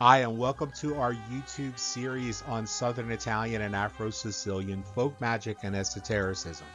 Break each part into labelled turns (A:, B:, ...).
A: Hi, and welcome to our YouTube series on Southern Italian and Afro-Sicilian folk magic and esotericism.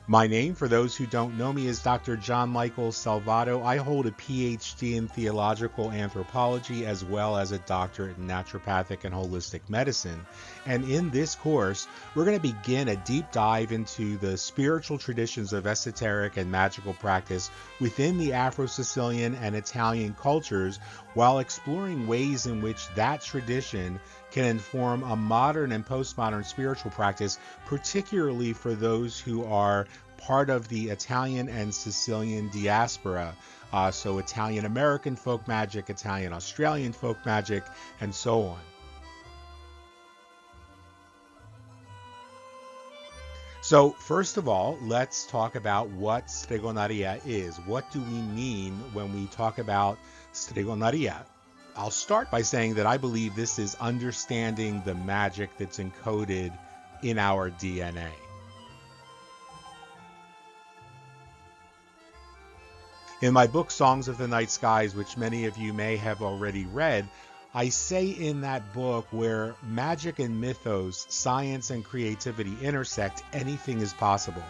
A: My name, for those who don't know me, is Dr. Gianmichael Salvato. I hold a PhD in theological anthropology as well as a doctorate in naturopathic and holistic medicine. And in this course, we're going to begin a deep dive into the spiritual traditions of esoteric and magical practice within the Afro-Sicilian and Italian cultures, while exploring ways in which that tradition can inform a modern and postmodern spiritual practice, particularly for those who are part of the Italian and Sicilian diaspora. So Italian American folk magic, Italian Australian folk magic, and so on. So first of all, let's talk about what Stregoneria is. What do we mean when we talk about Stregoneria? I'll start by saying that I believe this is understanding the magic that's encoded in our DNA. In my book, Songs of the Night Skies, which many of you may have already read, I say in that book where magic and mythos, science and creativity intersect, anything is possible.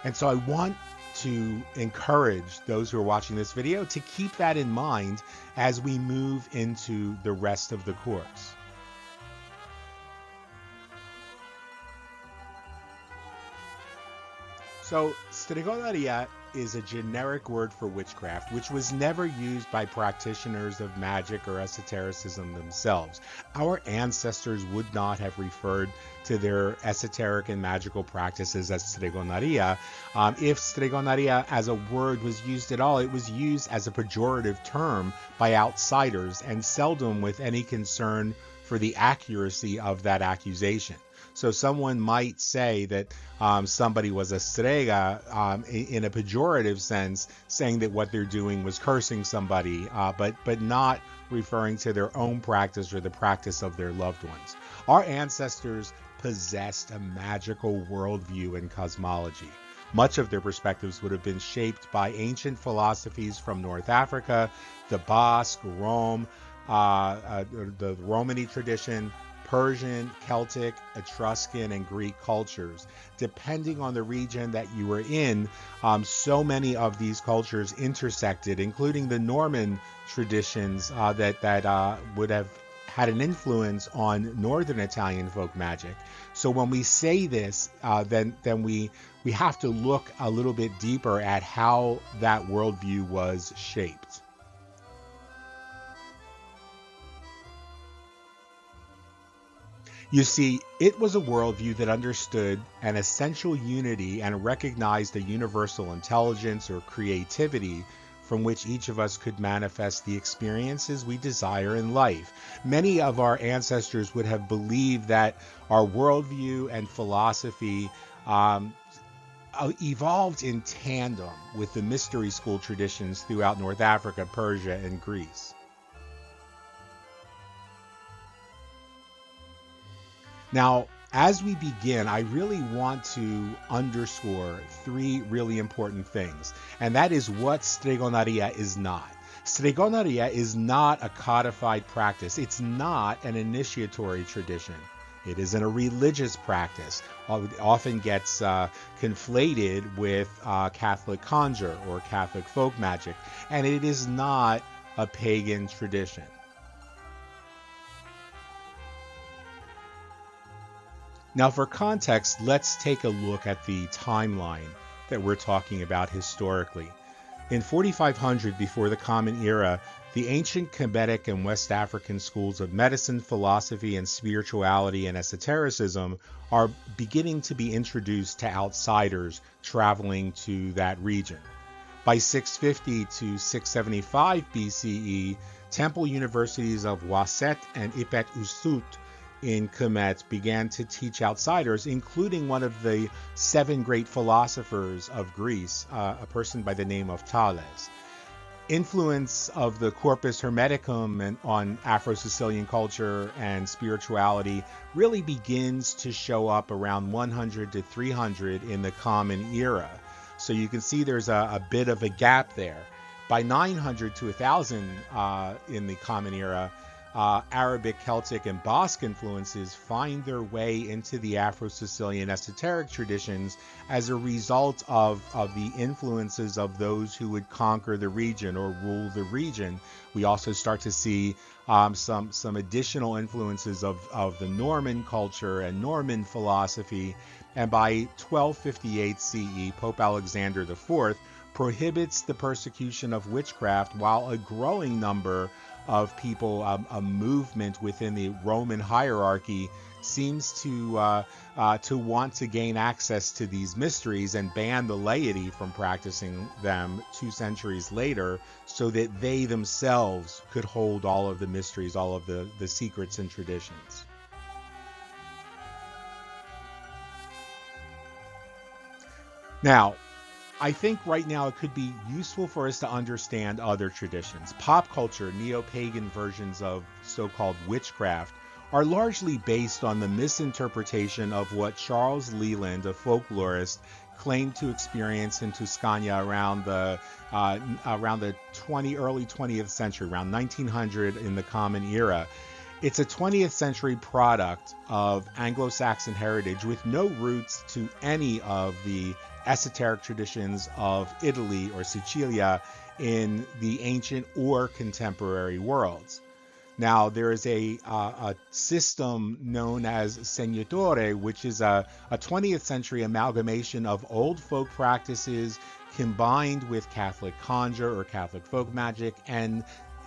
A: And so I want to encourage those who are watching this video to keep that in mind as we move into the rest of the course. So, Stregoneria is a generic word for witchcraft, which was never used by practitioners of magic or esotericism themselves. Our ancestors would not have referred to their esoteric and magical practices as Stregoneria. If Stregoneria as a word was used at all, it was used as a pejorative term by outsiders and seldom with any concern for the accuracy of that accusation. So someone might say that somebody was a strega in a pejorative sense, saying that what they're doing was cursing somebody, but not referring to their own practice or the practice of their loved ones. Our ancestors possessed a magical worldview and cosmology. Much of their perspectives would have been shaped by ancient philosophies from North Africa, the Basque, Rome, the Romany tradition, Persian, Celtic, Etruscan, and Greek cultures. Depending on the region that you were in, so many of these cultures intersected, including the Norman traditions that would have had an influence on Northern Italian folk magic. So when we say this, then we have to look a little bit deeper at how that worldview was shaped. You see, it was a worldview that understood an essential unity and recognized a universal intelligence or creativity from which each of us could manifest the experiences we desire in life. Many of our ancestors would have believed that our worldview and philosophy evolved in tandem with the mystery school traditions throughout North Africa, Persia, and Greece. Now, as we begin, I really want to underscore three really important things, and that is what Stregoneria is not. Stregoneria is not a codified practice. It's not an initiatory tradition. It isn't a religious practice. It often gets conflated with Catholic conjure or Catholic folk magic, and it is not a pagan tradition. Now, for context, let's take a look at the timeline that we're talking about historically. In 4500 before the Common Era, the ancient Kemetic and West African schools of medicine, philosophy, and spirituality and esotericism are beginning to be introduced to outsiders traveling to that region. By 650 to 675 BCE, temple universities of Waset and Ipet Usut in Kemet began to teach outsiders, including one of the 7 great philosophers of Greece, a person by the name of Thales. Influence of the Corpus Hermeticum on Afro-Sicilian culture and spirituality really begins to show up around 100 to 300 in the Common Era. So you can see there's a bit of a gap there. By 900 to 1000 in the Common Era, Arabic, Celtic, and Basque influences find their way into the Afro-Sicilian esoteric traditions as a result of the influences of those who would conquer the region or rule the region. We also start to see some additional influences of the Norman culture and Norman philosophy. And by 1258 CE, Pope Alexander IV prohibits the persecution of witchcraft, while a growing number of people, a movement within the Roman hierarchy, seems to want to gain access to these mysteries and ban the laity from practicing them 2 centuries later, so that they themselves could hold all of the mysteries, all of the secrets and traditions. Now, I think right now it could be useful for us to understand other traditions. Pop culture, neo-pagan versions of so-called witchcraft, are largely based on the misinterpretation of what Charles Leland, a folklorist, claimed to experience in Tuscany around the early 20th century, around 1900 in the Common Era. It's a 20th century product of Anglo-Saxon heritage with no roots to any of the esoteric traditions of Italy or Sicilia in the ancient or contemporary worlds. Now, there is a system known as segnatore, which is a 20th century amalgamation of old folk practices combined with Catholic conjure or Catholic folk magic, and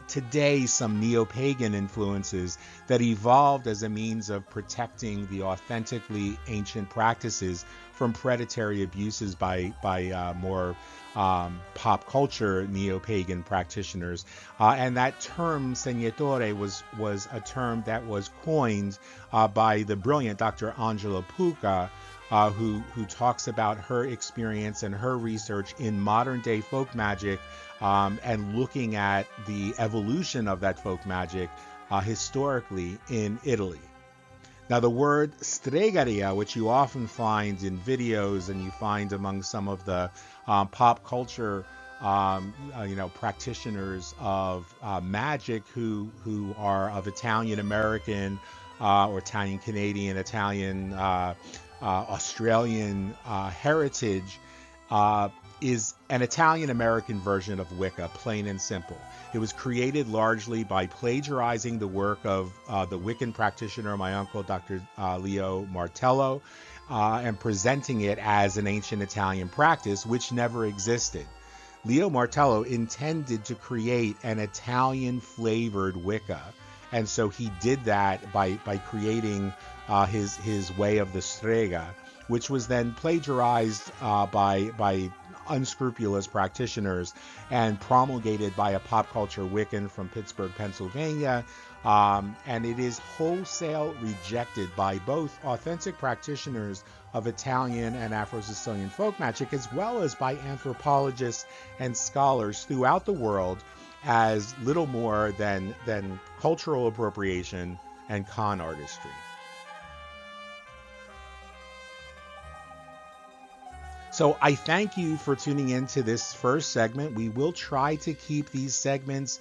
A: today some neo-pagan influences that evolved as a means of protecting the authentically ancient practices from predatory abuses by more pop culture neo-pagan practitioners. And that term segnatore was a term that was coined by the brilliant Dr. Angela Pucca, who talks about her experience and her research in modern day folk magic, and looking at the evolution of that folk magic historically in Italy. Now, the word stregheria, which you often find in videos and you find among some of the pop culture practitioners of magic who are of Italian American or Italian Canadian, Italian Australian heritage, is an Italian American version of Wicca, plain and simple. It was created largely by plagiarizing the work of the Wiccan practitioner, my uncle, Dr. Leo Martello, and presenting it as an ancient Italian practice which never existed. Leo Martello intended to create an Italian-flavored Wicca, and so he did that by creating his way of the strega, which was then plagiarized by unscrupulous practitioners and promulgated by a pop culture Wiccan from Pittsburgh, Pennsylvania. And it is wholesale rejected by both authentic practitioners of Italian and Afro-Sicilian folk magic, as well as by anthropologists and scholars throughout the world, as little more than cultural appropriation and con artistry. So I thank you for tuning in to this first segment. We will try to keep these segments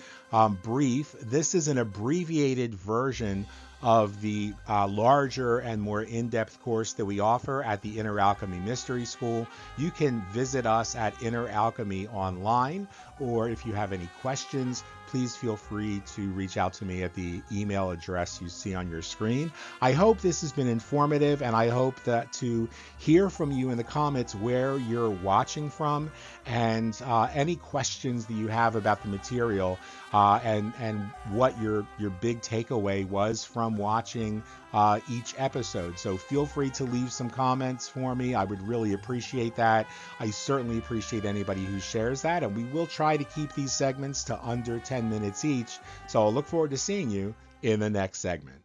A: brief. This is an abbreviated version of the larger and more in-depth course that we offer at the Inner Alchemy Mystery School. You can visit us at Inner Alchemy online, or if you have any questions, please feel free to reach out to me at the email address you see on your screen. I hope this has been informative, and I hope that to hear from you in the comments where you're watching from and any questions that you have about the material, and what your big takeaway was from watching each episode. So feel free to leave some comments for me. I would really appreciate that. I certainly appreciate anybody who shares that, and we will try to keep these segments to under 10 minutes each. So I'll look forward to seeing you in the next segment.